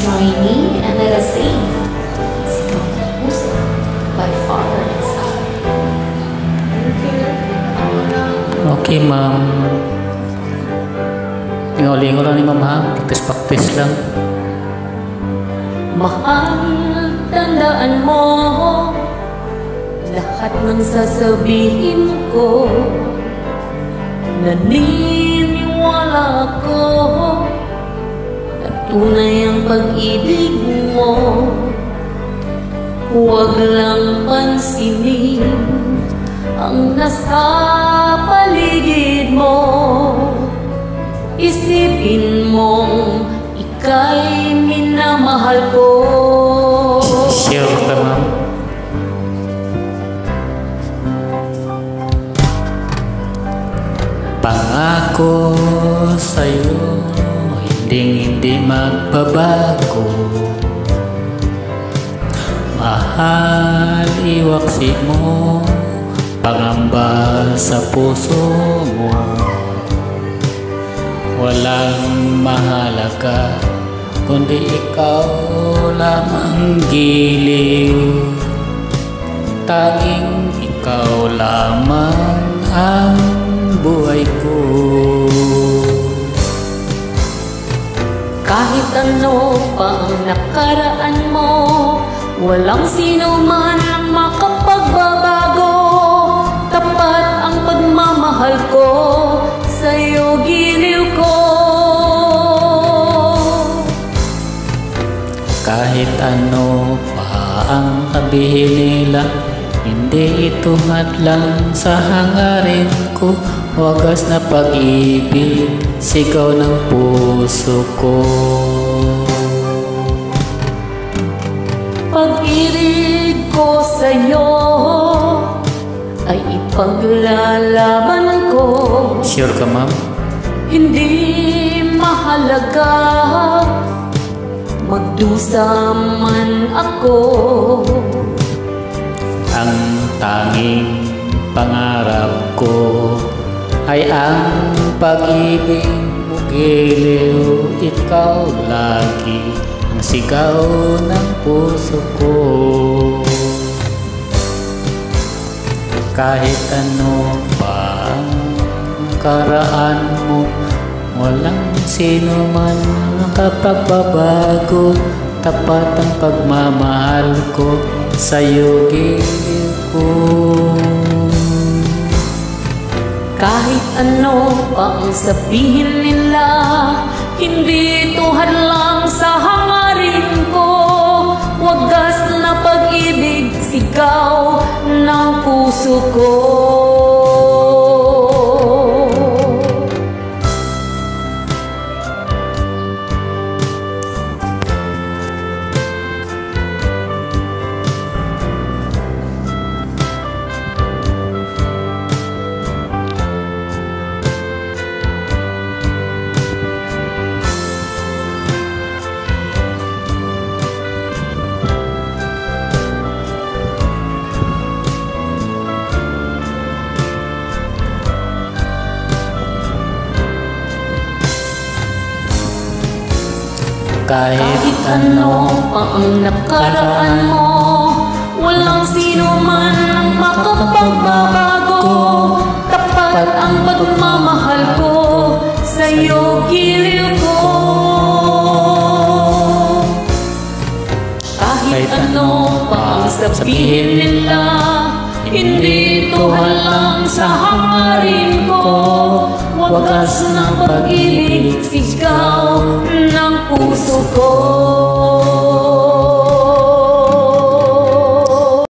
Noini and let us sing. Sigaw ng Puso by Father and Son. Okay, ma'am. Lingaw-lingaw lang ni ma'am ha. Practice lang. Mahal, tandaan mo lahat ng sasabihin ko. Naniniwala ako na tunay ang pag-ibig mo. Huwag lang pansinin ang nasa paligid mo. Isipin mong ika'y minamahal ko. Sure ka, ma'am. Pangako sa'yo, hindi magbabago. Mahal, iwaksi mo, pangamba sa puso mo. Walang mahalaga, kundi ikaw lamang giliw. Tanging ikaw lamang ang buhay ko. Kahit ano pa ang nakaraan mo, walang sino man ang makapagbabago. Tapat ang pagmamahal ko, sa'yo giliw ko. Kahit ano pa ang sabihin nila, hindi ito hadlang sa hangarin ko. Wagas na pag-ibig, sigaw ng puso ko. Pag-ibig ko sa'yo ay ipaglalaban ko. Sure ka, ma'am? Hindi mahalaga magdusa man ako. Ang tanging pangarap ko ay ang pag-ibig mo giliw. Ikaw lagi ang sigaw ng puso ko. Kahit ano pa ang karaan mo, walang sino man ang kapagbabago. Tapat ang pagmamahal ko, sa'yo giliw ko. Kahit ano pa ang sabihin nila, hindi ito hadlang sa hangarin ko. Wagas na pag-ibig, sigaw ng puso ko. Kahit ano pa ang nakaraan mo, walang sino man ang makapagbabago. Tapat ang pagmamahal ko, sa'yo giliw ko. Kahit ano pa ang sabihin nila, hindi ito halang sa hangarin ko. Wagas ng pag-ibig, sigaw ng puso ko.